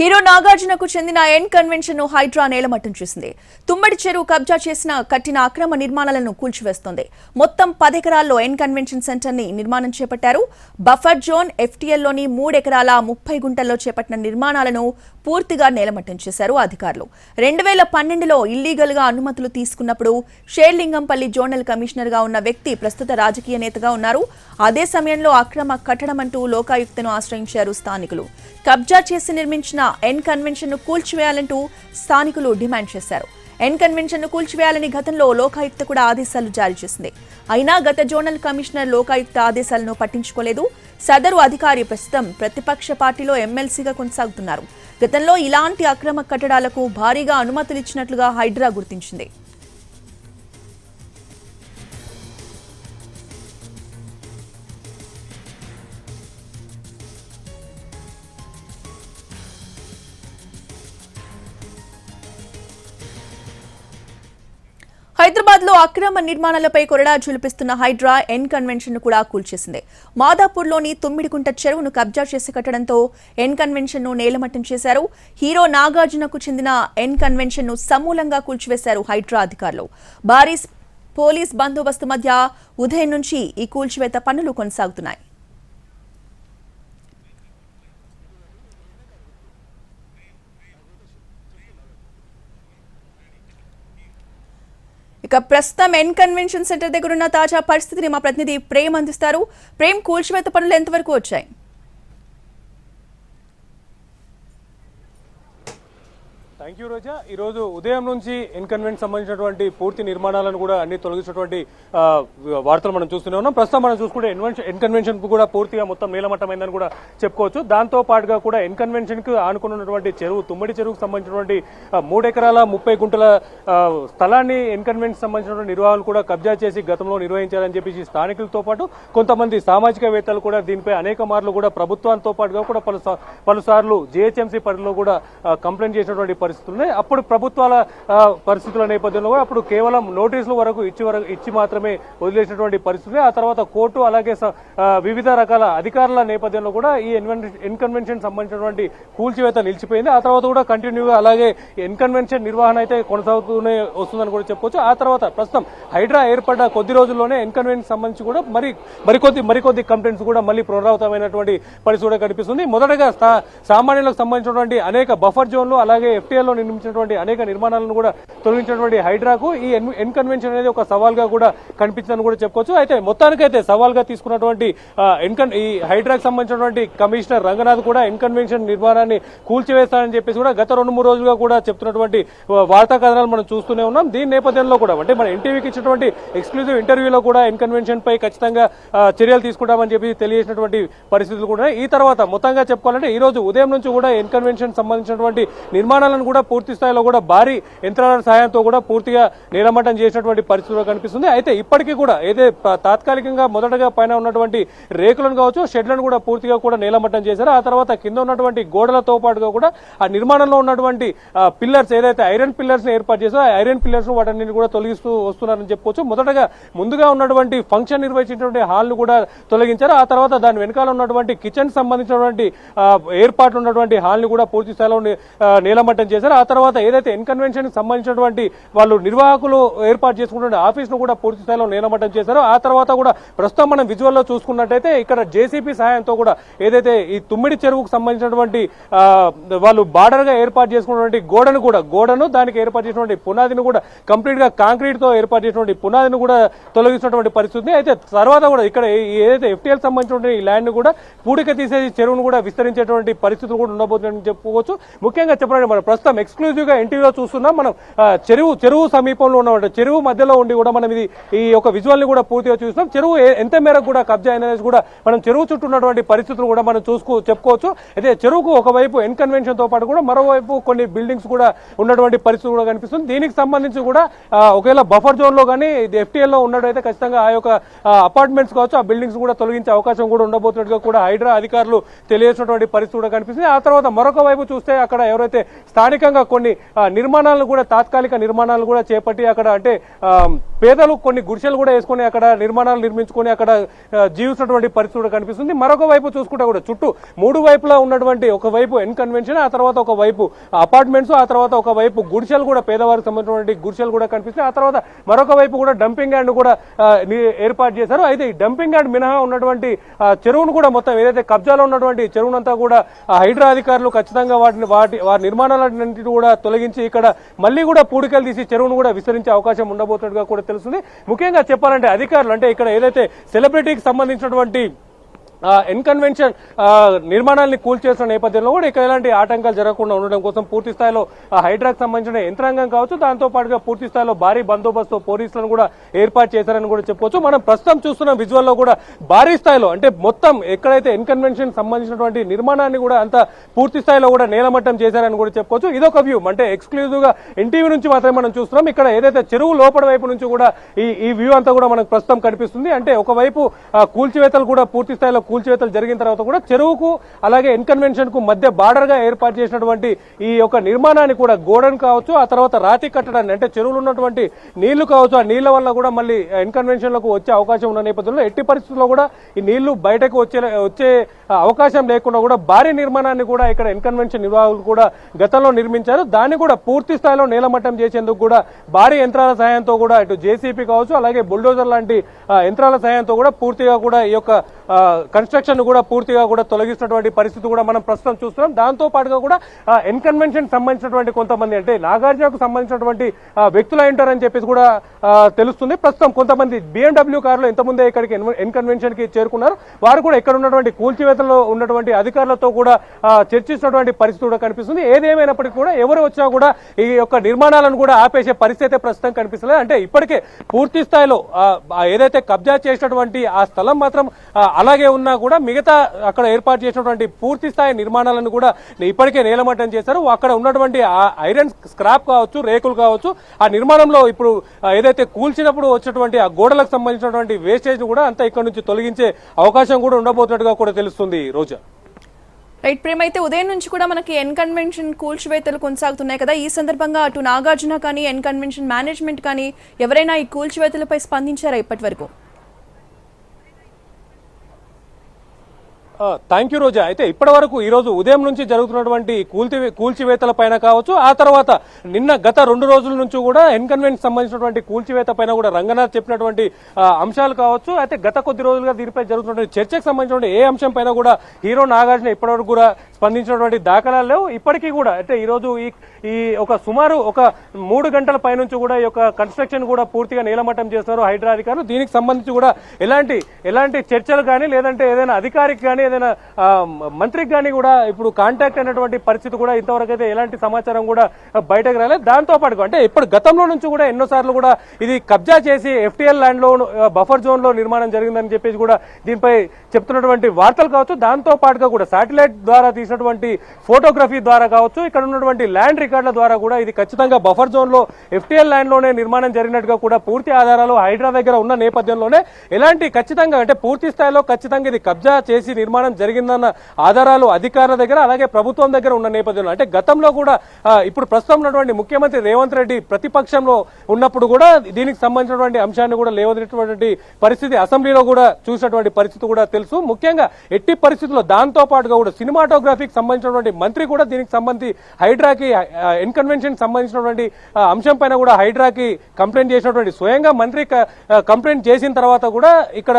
Hero నాగార్జునకు చెందిన N convention ను హైడ్రా నేలమట్టం చేసింది. తుమ్మడి చెరువు కబ్జా చేసిన కట్టిన అక్రమ నిర్మాణాలను కూల్చివేస్తోంది. మొత్తం 10 ఎకరాల్లో ఎన్ కన్వెన్షన్ సెంటర్ ని నిర్మాణం చేపట్టారు. బఫర్ జోన్ ఎఫ్టీఎల్ లోని 3 ఎకరాల 30 గుంటల్లో చేపట్టిన నిర్మాణాలను పూర్తిగా నేలమట్టం చేశారు అధికారులు. 2012లో ఇల్లీగల్ గా అనుమతులు తీసుకున్నప్పుడు షేర్లింగంపల్లి జోనల్ కమిషనర్ గా ఉన్న వ్యక్తి ప్రస్తుత రాజకీయ నేతగా ఉన్నారు. అదే సమయంలో అక్రమ కట్టడం అంటూ లోకాయుక్తను ఆశ్రయించారు స్థానికులు. కబ్జా చేసి నిర్మించిన ఎన్ కన్వెన్షన్ ను కూల్చివేయాలంటూ స్థానికులు డిమాండ్ చేశారు. ఎన్ కన్వెన్షన్ ను కూల్చివేయాలని గతంలో లోకాయుక్త కూడా ఆదేశాలు జారీ చేసింది. అయినా గత జోనల్ కమిషనర్ లోకాయుక్త ఆదేశాలను పట్టించుకోలేదు. సదరు అధికారి ప్రస్తుతం ప్రతిపక్ష పార్టీలో ఎమ్మెల్సీగా కొనసాగుతున్నారు. గతంలో ఇలాంటి అక్రమ కట్టడాలకు భారీగా అనుమతులు ఇచ్చినట్లుగా హైడ్రా గుర్తించింది. హైదరాబాద్ లో అక్రమ నిర్మాణాలపై కొరడా ఝులిపిస్తున్న హైడ్రా ఎన్ కన్వెన్షన్ ను కూడా కూల్చేసింది. మాదాపూర్లోని తొమ్మిడికుంట చెరువును కబ్జా చేసి కట్టడంతో ఎన్ కన్వెన్షన్ ను నేలమట్టం చేశారు. హీరో నాగార్జునకు చెందిన ఎన్ కన్వెన్షన్ ను సమూలంగా కూల్చివేశారు హైడ్రా అధికారులు. భారీ పోలీస్ బందోబస్తు మధ్య ఉదయం నుంచి ఈ కూల్చివేత పనులు కొనసాగుతున్నాయి. ఇక ప్రస్తుతం ఎన్ కన్వెన్షన్ సెంటర్ దగ్గర ఉన్న తాజా పరిస్థితిని మా ప్రతినిధి ప్రేమ్ అందిస్తారు. ప్రేమ్, కూల్చివేత పనులు ఎంతవరకు వచ్చాయి? థ్యాంక్ యూ రోజా. ఈరోజు ఉదయం నుంచి ఎన్ కన్వెన్షన్ సంబంధించినటువంటి పూర్తి నిర్మాణాలను కూడా అన్ని తొలగించినటువంటి వార్తలు మనం చూస్తూనే ఉన్నాం. ప్రస్తుతం మనం చూసుకుంటే ఎన్ కన్వెన్షన్ కూడా పూర్తిగా మొత్తం నీలమట్టమైందని కూడా చెప్పుకోవచ్చు. దాంతో పాటుగా కూడా ఎన్ కన్వెన్షన్ కు ఆనుకున్నటువంటి చెరువు, తుమ్మడి చెరువుకు సంబంధించినటువంటి 3 ఎకరాల 30 గుంటల స్థలాన్ని ఎన్ కన్వెన్షన్ సంబంధించినటువంటి నిర్వాహకులు కూడా కబ్జా చేసి గతంలో నిర్వహించారని చెప్పేసి స్థానికులతో పాటు కొంతమంది సామాజికవేత్తలు కూడా దీనిపై అనేక మార్లు కూడా ప్రభుత్వాలతో పాటుగా కూడా పలుసార్లు జీహెచ్ఎంసీ పరిధిలో కూడా కంప్లైంట్ చేసినటువంటి పరిస్థితులు. అప్పుడు ప్రభుత్వాల పరిస్థితుల నేపథ్యంలో కూడా అప్పుడు కేవలం నోటీసుల వరకు ఇచ్చి మాత్రమే వదిలేసినటువంటి పరిస్థితులు. ఆ తర్వాత కోర్టు అలాగే వివిధ రకాల అధికారుల నేపథ్యంలో కూడా ఈ ఎన్ కన్వెన్షన్ సంబంధించినటువంటి కూల్చివేత నిలిచిపోయింది. ఆ తర్వాత కూడా కంటిన్యూగా అలాగే ఎన్ కన్వెన్షన్ నిర్వహణ అయితే కొనసాగుతూనే వస్తుందని కూడా చెప్పొచ్చు. ఆ తర్వాత ప్రస్తుతం హైడ్రా ఏర్పడ్డ కొద్ది రోజుల్లోనే ఎన్ కన్వెన్షన్ సంబంధించి కూడా మరికొద్ది కంప్లైంట్స్ కూడా మళ్ళీ పునరావృతమైనటువంటి పరిస్థితి కూడా కనిపిస్తుంది. మొదటగా సామాన్యులకు సంబంధించినటువంటి అనేక బఫర్ జోన్లు అలాగే ఎఫ్టీఎల్ లో నిర్మించినటువంటి అనేక నిర్మాణాలను కూడా తొలగించినటువంటి హైడ్రాకు ఈ ఎన్ కన్వెన్షన్ అనేది ఒక సవాల్గా కూడా కనిపించిందని కూడా చెప్పుకోవచ్చు. అయితే మొత్తానికైతే సవాల్గా తీసుకున్నటువంటి ఈ హైడ్రాకు సంబంధించినటువంటి కమిషనర్ రంగనాథ్ కూడా ఎన్ కన్వెన్షన్ నిర్మాణాన్ని కూల్చివేస్తానని చెప్పేసి కూడా గత 2-3 రోజులుగా కూడా చెప్తున్నటువంటి వార్తా కథనాలు మనం చూస్తూనే ఉన్నాం. దీని నేపథ్యంలో కూడా అంటే మన ఎన్టీవీకి ఇచ్చినటువంటి ఎక్స్క్లూజివ్ ఇంటర్వ్యూలో కూడా ఎన్ కన్వెన్షన్ పై ఖచ్చితంగా చర్యలు తీసుకుంటామని చెప్పి తెలియజేసినటువంటి పరిస్థితులు కూడా. ఈ తర్వాత మొత్తంగా చెప్పుకోవాలంటే ఈ రోజు ఉదయం నుంచి కూడా ఎన్ కన్వెన్షన్ సంబంధించినటువంటి నిర్మాణాలను కూడా పూర్తి స్థాయిలో కూడా భారీ యంత్రాల సహాయంతో కూడా పూర్తిగా నీలమట్టం చేసినటువంటి పరిస్థితులు కనిపిస్తుంది. అయితే ఇప్పటికీ కూడా ఏదైతే తాత్కాలికంగా మొదటగా పైన ఉన్నటువంటి రేకులను కావచ్చు, షెడ్లను కూడా పూర్తిగా కూడా నీలమట్టం చేశారు. ఆ తర్వాత కింద ఉన్నటువంటి గోడలతో పాటుగా కూడా ఆ నిర్మాణంలో ఉన్నటువంటి పిల్లర్స్ ఏదైతే ఐరన్ పిల్లర్స్ ని ఏర్పాటు చేశారో ఆ ఐరన్ పిల్లర్స్ వాటిని కూడా తొలగిస్తూ వస్తున్నారని చెప్పుకోవచ్చు. మొదటగా ముందుగా ఉన్నటువంటి ఫంక్షన్ నిర్వహించినటువంటి హాల్ ను కూడా తొలగించారు. ఆ తర్వాత దాని వెనకాల ఉన్నటువంటి కిచెన్ సంబంధించినటువంటి ఏర్పాట్లు ఉన్నటువంటి హాల్ ని కూడా పూర్తి స్థాయిలో నీలమట్టం చేశారు. ఆ తర్వాత ఏదైతే ఎన్ కన్వెన్షన్ కి సంబంధించినటువంటి వాళ్ళు నిర్వాహకులు ఏర్పాటు చేసుకున్న ఆఫీస్ ను కూడా పూర్తి స్థాయిలో నీలమట్టం చేశారో ఆ తర్వాత కూడా ప్రస్తుతం మనం విజువల్ లో చూసుకున్నట్టయితే ఇక్కడ జేసీబీ సహాయంతో కూడా ఏదైతే ఈ తుమ్మిడి చెరువుకు సంబంధించినటువంటి వాళ్ళు బార్డర్ గా ఏర్పాటు చేసుకున్నటువంటి గోడను దానికి ఏర్పాటు చేసినటువంటి పునాదిని కూడా కంప్లీట్ గా కాంక్రీట్ తో ఏర్పాటు చేసినటువంటి పునాదిని కూడా తొలగించినటువంటి పరిస్థితి. అయితే తర్వాత కూడా ఇక్కడ ఏదైతే ఎఫ్టీఎల్ సంబంధించినటువంటి ఈ ల్యాండ్ కూడా పూడిక తీసేసి చెరువును కూడా విస్తరించేటువంటి పరిస్థితులు కూడా ఉండబోతుందని చెప్పుకోవచ్చు. ముఖ్యంగా చెప్పడానికి మనం ప్రస్తుతం ఎక్స్క్లూజివ్ గా ఇంటర్వ్యూలో చూస్తున్నాం. మనం చెరువు సమీపంలో ఉన్నమాట చెరువు మధ్యలో ఉండి కూడా మనం ఈ యొక్క విజువల్ ని కూడా పూర్తిగా చూస్తున్నాం. చెరువు ఎంత మేరకు కూడా కబ్జా అనేది కూడా మనం చెరువు చుట్టూ ఉన్నటువంటి పరిస్థితులు కూడా మనం చెప్పుకోవచ్చు. అయితే చెరువుకు ఒకవైపు ఎన్ కన్వెన్షన్ తో పాటు కూడా మరోవైపు కొన్ని బిల్డింగ్స్ కూడా ఉన్నటువంటి పరిస్థితి కూడా కనిపిస్తుంది. దీనికి సంబంధించి కూడా ఒకవేళ బఫర్ జోన్ లో కానీ ఎఫ్టీఎల్ లో ఉన్నట్టయితే ఖచ్చితంగా ఆ యొక్క అపార్ట్మెంట్స్ కావచ్చు ఆ బిల్డింగ్స్ కూడా తొలగించే అవకాశం కూడా ఉండబోతున్నట్టుగా కూడా హైడ్రా అధికారులు తెలియజేసినటువంటి పరిస్థితి కూడా కనిపిస్తుంది. ఆ తర్వాత మరొక వైపు చూస్తే అక్కడ ఎవరైతే స్థానికంగా కొన్ని నిర్మాణాలను కూడా తాత్కాలిక నిర్మాణాలు కూడా చేపట్టి అక్కడ అంటే పేదలు కొన్ని గుడిసెలు కూడా వేసుకొని అక్కడ నిర్మాణాలు నిర్మించుకొని అక్కడ జీవిస్తున్నటువంటి పరిస్థితి కూడా కనిపిస్తుంది. మరొక వైపు చూసుకుంటే కూడా చుట్టూ మూడు వైపులా ఉన్నటువంటి ఒకవైపు ఎన్ కన్వెన్షన్, ఆ తర్వాత ఒక వైపు అపార్ట్మెంట్స్, ఆ తర్వాత ఒక వైపు గుడిసెలు కూడా పేదవారికి సంబంధించినటువంటి గుడిసెలు కూడా కనిపిస్తాయి. ఆ తర్వాత మరొక వైపు కూడా డంపింగ్ యార్డ్ కూడా ఏర్పాటు చేశారు. అయితే ఈ డంపింగ్ యార్డ్ మినహా ఉన్నటువంటి చెరువును కూడా మొత్తం ఏదైతే కబ్జాలో ఉన్నటువంటి చెరువునంతా కూడా హైడ్రా అధికారులు ఖచ్చితంగా వారి నిర్మాణాలన్నింటినీ కూడా తొలగించి ఇక్కడ మళ్ళీ కూడా పూడికలు తీసి చెరువును కూడా విస్తరించే అవకాశం ఉండబోతున్నట్టుగా కూడా తెలుస్తుంది. ముఖ్యంగా చెప్పాలంటే అధికారులు అంటే ఇక్కడ ఏదైతే సెలబ్రిటీకి సంబంధించినటువంటి ఎన్ కన్వెన్షన్ నిర్మాణాన్ని కూల్చేసిన నేపథ్యంలో కూడా ఇక్కడ ఎలాంటి ఆటంకాలు జరగకుండా ఉండడం కోసం పూర్తి స్థాయిలో హైడ్రాకు సంబంధించిన యంత్రాంగం కావచ్చు, దాంతో పాటుగా పూర్తి స్థాయిలో భారీ బందోబస్తు పోలీసులను కూడా ఏర్పాటు చేశారని కూడా చెప్పుకోవచ్చు. మనం ప్రస్తుతం చూస్తున్న విజువల్లో కూడా భారీ స్థాయిలో అంటే మొత్తం ఎక్కడైతే ఎన్ కన్వెన్షన్ సంబంధించినటువంటి నిర్మాణాన్ని కూడా అంత పూర్తి స్థాయిలో కూడా నేలమట్టం చేశారని కూడా చెప్పుకోవచ్చు. ఇదొక వ్యూ, అంటే ఎక్స్క్లూజివ్ గా ఎన్టీవీ నుంచి మాత్రమే మనం చూస్తున్నాం. ఇక్కడ ఏదైతే చెరువు లోపల వైపు నుంచి కూడా ఈ వ్యూ అంతా కూడా మనకు ప్రస్తుతం కనిపిస్తుంది. అంటే ఒకవైపు కూల్చివేతలు కూడా పూర్తి స్థాయిలో కూల్చివేతలు జరిగిన తర్వాత కూడా చెరువుకు అలాగే ఎన్ కన్వెన్షన్ కు మధ్య బార్డర్ గా ఏర్పాటు చేసినటువంటి ఈ యొక్క నిర్మాణాన్ని కూడా గోడను కావచ్చు, ఆ తర్వాత రాతి కట్టడాన్ని అంటే చెరువులు ఉన్నటువంటి నీళ్లు కావచ్చు, ఆ నీళ్ల వల్ల కూడా మళ్ళీ ఎన్ కన్వెన్షన్ లకు వచ్చే అవకాశం ఉన్న నేపథ్యంలో ఎట్టి పరిస్థితుల్లో కూడా ఈ నీళ్లు బయటకు వచ్చే అవకాశం లేకుండా కూడా భారీ నిర్మాణాన్ని కూడా ఇక్కడ ఎన్ కన్వెన్షన్ నిర్వాహకులు కూడా గతంలో నిర్మించారు. దాన్ని కూడా పూర్తి స్థాయిలో నేలమట్టం చేసేందుకు కూడా భారీ యంత్రాల సహాయంతో కూడా ఇటు జేసీపీ కావచ్చు, అలాగే బుల్డోజర్ లాంటి యంత్రాల సహాయంతో కూడా పూర్తిగా కూడా ఈ యొక్క కన్స్ట్రక్షన్ కూడా పూర్తిగా కూడా తొలగిస్తున్నటువంటి పరిస్థితి కూడా మనం ప్రస్తుతం చూస్తున్నాం. దాంతో పాటుగా కూడా ఎన్ కన్వెన్షన్ సంబంధించినటువంటి కొంతమంది అంటే నాగార్జునకు సంబంధించినటువంటి వ్యక్తులు ఉంటారని చెప్పేసి కూడా తెలుస్తుంది. ప్రస్తుతం కొంతమంది BMW కారులో ఇంతకుముందే ఇక్కడికి ఎన్ కన్వెన్షన్ కి చేరుకున్నారు. వారు కూడా ఇక్కడ ఉన్నటువంటి కూల్చివేతలో ఉన్నటువంటి అధికారులతో కూడా చర్చిస్తున్నటువంటి పరిస్థితి కూడా కనిపిస్తుంది. ఏదేమైనప్పటికీ కూడా ఎవరు వచ్చినా కూడా ఈ యొక్క నిర్మాణాలను కూడా ఆపేసే పరిస్థితి ప్రస్తుతం కనిపిస్తుంది. అంటే ఇప్పటికే పూర్తి స్థాయిలో ఏదైతే కబ్జా చేసినటువంటి ఆ స్థలం మాత్రం అలాగే ఉన్నా కూడా మిగతా అక్కడ ఏర్పాటు చేసినటువంటి పూర్తి స్థాయి నిర్మాణాలను కూడా ఇప్పటికే నేలమట్టం చేశారు. అక్కడ ఉన్నటువంటి ఐరన్ స్క్రాప్ కావచ్చు, రేకులు కావచ్చు, ఆ నిర్మాణంలో ఇప్పుడు ఏదైతే కూల్చినప్పుడు వచ్చినటువంటి ఆ గోడలకు సంబంధించినటువంటి వేస్టేజ్ కూడా అంతా ఇక్కడ నుంచి తొలగించే అవకాశం కూడా ఉండబోతున్నట్టుగా కూడా తెలుస్తుంది. రోజా రైట్ ప్రేమ్, అయితే ఉదయం నుంచి కూడా మనకి ఎన్ కన్వెన్షన్ కూల్చివేతలు కొనసాగుతున్నాయి కదా. ఈ సందర్భంగా అటు నాగార్జున కానీ ఎన్ కన్వెన్షన్ మేనేజ్మెంట్ కానీ ఎవరైనా ఈ కూల్చివేతలపై స్పందించారా ఇప్పటి వరకు? థ్యాంక్ యూ రోజా. అయితే ఇప్పటి వరకు ఈ రోజు ఉదయం నుంచి జరుగుతున్నటువంటి కూల్చివేతల పైన కావచ్చు, ఆ తర్వాత గత 2 రోజుల నుంచి కూడా ఎన్ కన్వెన్షన్ సంబంధించినటువంటి కూల్చివేత పైన కూడా రంగనాథ్ చెప్పినటువంటి అంశాలు కావచ్చు, అయితే గత కొద్ది రోజులుగా దీనిపై జరుగుతున్నటువంటి చర్చకు సంబంధించిన ఏ అంశం పైన కూడా హీరో నాగార్జున ఇప్పటివరకు కూడా స్పందించినటువంటి దాఖలాలు లేవు. ఇప్పటికీ కూడా అంటే ఈ రోజు ఈ సుమారు 3 గంటల పైనుంచి కూడా ఈ యొక్క కన్స్ట్రక్షన్ కూడా పూర్తిగా నేలమట్టం చేస్తున్నారు హైడ్రా అధికారులు. దీనికి సంబంధించి కూడా ఎలాంటి చర్చలు కానీ లేదంటే ఏదైనా అధికారికి కానీ ఏదైనా మంత్రికి కానీ కూడా ఇప్పుడు కాంటాక్ట్ అయినటువంటి పరిస్థితి కూడా ఇంతవరకు అయితే ఎలాంటి సమాచారం కూడా బయటకు రాలేదు. దాంతో పాటు అంటే ఇప్పుడు గతంలో నుంచి కూడా ఎన్నోసార్లు కూడా ఇది కబ్జా చేసి FTL ల్యాండ్ లో బఫర్ జోన్ లో నిర్మాణం జరిగిందని చెప్పేసి కూడా దీనిపై చెప్తున్నటువంటి వార్తలు కావచ్చు, దాంతో పాటుగా కూడా శాటిలైట్ ద్వారా తీసినటువంటి ఫోటోగ్రఫీ ద్వారా కావచ్చు, ఇక్కడ ఉన్నటువంటి ల్యాండ్ రికార్డుల ద్వారా కూడా ఇది ఖచ్చితంగా బఫర్ జోన్ లో FTL ల్యాండ్ లోనే నిర్మాణం జరిగినట్టుగా కూడా పూర్తి ఆధారాలు హైడ్రా దగ్గర ఉన్న నేపథ్యంలోనే ఎలాంటి ఖచ్చితంగా అంటే పూర్తి స్థాయిలో ఖచ్చితంగా ఇది కబ్జా చేసి నిర్మాణం జరిగిందన్న ఆధారాలు అధికారుల దగ్గర అలాగే ప్రభుత్వం దగ్గర ఉన్న నేపథ్యంలో అంటే గతంలో కూడా ఇప్పుడు ప్రస్తుతం ఉన్నటువంటి ముఖ్యమంత్రి రేవంత్ రెడ్డి ప్రతిపక్షంలో ఉన్నప్పుడు కూడా దీనికి సంబంధించినటువంటి అంశాన్ని కూడా లేవనెత్తినటువంటి పరిస్థితి అసెంబ్లీలో కూడా చూసినటువంటి పరిస్థితి కూడా తెలుసు. ముఖ్యంగా ఎట్టి పరిస్థితుల్లో దాంతో పాటుగా కూడా సినిమాటోగ్రఫీకి సంబంధించినటువంటి మంత్రి కూడా దీనికి సంబంధించి హైడ్రాకి ఎన్ కన్వెన్షన్ సంబంధించినటువంటి అంశం పైన కూడా హైడ్రాకి కంప్లైంట్ చేసినటువంటి స్వయంగా మంత్రి కంప్లైంట్ చేసిన తర్వాత కూడా ఇక్కడ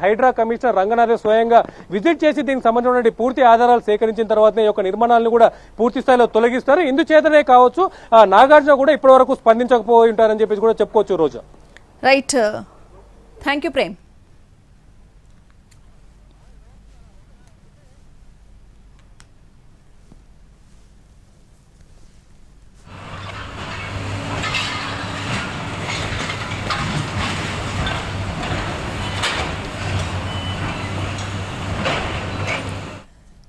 హైడ్రా కమిషనర్ రంగనాథే స్వయంగా విజిట్ చేసి దీనికి సంబంధించిన పూర్తి ఆధారాలు సేకరించిన తర్వాతనే ఈ యొక్క నిర్మాణాలను కూడా పూర్తి స్థాయిలో తొలగిస్తారు. ఇందుచేతనే కావచ్చు నాగార్జున కూడా ఇప్పటి వరకు స్పందించకపోయి ఉంటారని చెప్పేసి కూడా చెప్పుకోవచ్చు. Roja right, thank you Prem.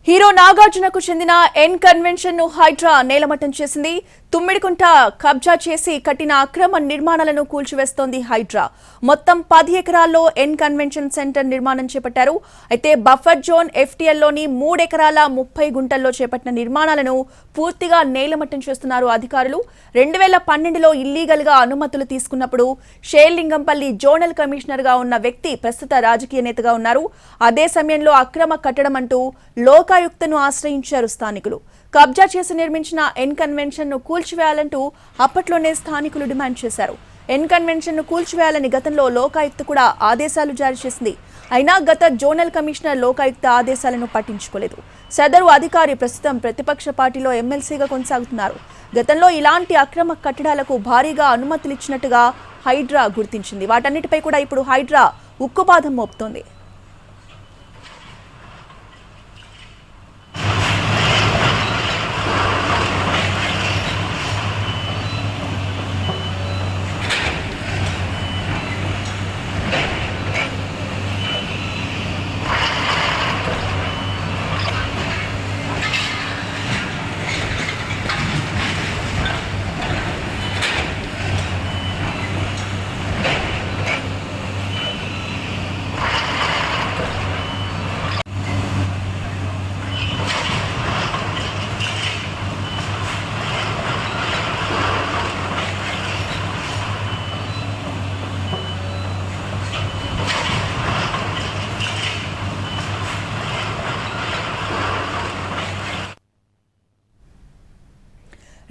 Hero నాగార్జునకు చెందిన ఎన్ కన్వెన్షన్ ను హైడ్రా నేలమట్టం చేసింది. తుమ్మిడికుంట కబ్జా చేసి కట్టిన అక్రమ నిర్మాణాలను కూల్చివేస్తోంది హైడ్రా. మొత్తం 10 ఎకరాల్లో ఎన్ కన్వెన్షన్ సెంటర్ నిర్మాణం చేపట్టారు. అయితే బఫర్ జోన్ FTL లోని 3 ఎకరాల 30 గుంటల్లో చేపట్టిన నిర్మాణాలను పూర్తిగా నేలమట్టం చేస్తున్నారు అధికారులు. 2012లో ఇల్లీగల్ గా అనుమతులు తీసుకున్నప్పుడు షేర్లింగంపల్లి జోనల్ కమిషనర్ గా ఉన్న వ్యక్తి ప్రస్తుత రాజకీయ నేతగా ఉన్నారు. అదే సమయంలో అక్రమ కట్టడం అంటూ లోకాయుక్తను ఆశ్రయించారు స్థానికులు. కబ్జా చేసి నిర్మించిన ఎన్ కన్వెన్షన్ ను కూల్చివేయాలంటూ అప్పట్లోనే స్థానికులు డిమాండ్ చేశారు. ఎన్ కన్వెన్షన్ ను కూల్చివేయాలని గతంలో లోకాయుక్త కూడా ఆదేశాలు జారీ చేసింది. అయినా గత జోనల్ కమిషనర్ లోకాయుక్త ఆదేశాలను పట్టించుకోలేదు. సదరు అధికారి ప్రస్తుతం ప్రతిపక్ష పార్టీలో ఎమ్మెల్సీగా కొనసాగుతున్నారు. గతంలో ఇలాంటి అక్రమ కట్టడాలకు భారీగా అనుమతులిచ్చినట్టుగా హైడ్రా గుర్తించింది. వాటన్నిటిపై కూడా ఇప్పుడు హైడ్రా ఉక్కుపాదం మోపుతోంది.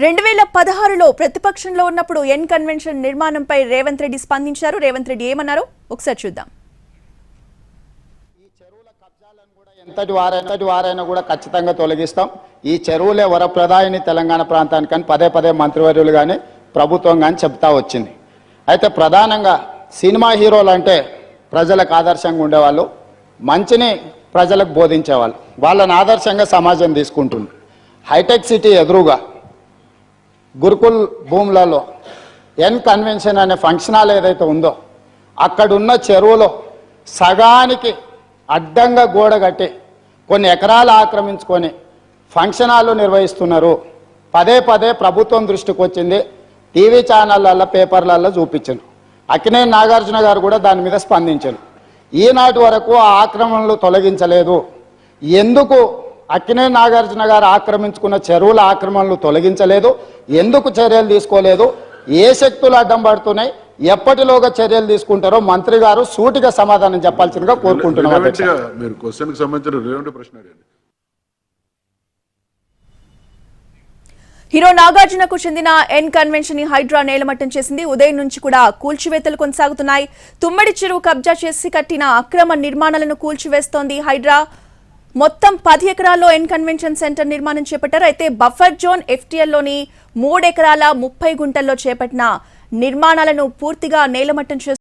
రెండు 2016లో ప్రతిపక్షంలో ఉన్నప్పుడు ఎన్ కన్వెన్షన్ నిర్మాణంపై రేవంత్ రెడ్డి స్పందించారు. రేవంత్ రెడ్డి ఏమన్నారో ఒకసారి చూద్దాం. ఈ చెరువుల కబ్జాలను కూడా ఎంతటి వారైనా కూడా ఖచ్చితంగా తొలగిస్తాం. ఈ చెరువులే వరప్రదాయిని తెలంగాణ ప్రాంతానికి అని పదే మంత్రివర్యులు కానీ ప్రభుత్వం కానీ చెప్తా వచ్చింది. అయితే ప్రధానంగా సినిమా హీరోలు అంటే ప్రజలకు ఆదర్శంగా ఉండేవాళ్ళు, మంచిని ప్రజలకు బోధించేవాళ్ళు. వాళ్ళని ఆదర్శంగా సమాజం తీసుకుంటుంది. హైటెక్ సిటీ ఎదురుగా గురుకుల్ భూములలో ఎన్ కన్వెన్షన్ అనే ఫంక్షన్ హాల్ ఏదైతే ఉందో అక్కడున్న చెరువులో సగానికి అడ్డంగా గోడ కట్టి కొన్ని ఎకరాలు ఆక్రమించుకొని ఫంక్షన్ హాల్ నిర్వహిస్తున్నారు. పదే ప్రభుత్వం దృష్టికి వచ్చింది. టీవీ ఛానళ్ళల్లో పేపర్లలో చూపించారు. అక్కినేని నాగార్జున గారు కూడా దాని మీద స్పందించారు. ఈనాటి వరకు ఆ ఆక్రమణలు తొలగించలేదు. ఎందుకు అక్కినేని నాగార్జున గారు ఆక్రమించుకున్న చెరువుల ఆక్రమణలు తొలగించలేదు? ఎందుకు చర్యలు తీసుకోలేదు? ఏ శక్తులు అడ్డం పడుతున్నాయి? ఎప్పటిలోగా చర్యలు తీసుకుంటారో మంత్రి గారు సూటిగా సమాధానం చెప్పాల్సిందిగా కోరుకుంటున్నాం. మీరు క్వశ్చన్కి సంబంధించిన ప్రశ్న అడగండి. హీరో నాగార్జునకు చెందిన ఎన్ కన్వెన్షన్ ని హైడ్రా నేలమట్టం చేసింది. ఉదయం నుంచి కూడా కూల్చివేతలు కొనసాగుతున్నాయి. తుమ్మడి చెరువు కబ్జా చేసి కట్టిన అక్రమ నిర్మాణాలను కూల్చివేస్తోంది హైడ్రా. మొత్తం 10 ఎకరాల్లో ఎన్ కన్వెన్షన్ సెంటర్ నిర్మాణం చేపట్టారు. అయితే బఫర్ జోన్ FTL లోని 3 ఎకరాల 30 గుంటల్లో చేపట్టిన నిర్మాణాలను పూర్తిగా నేలమట్టం చేస్తున్నారు.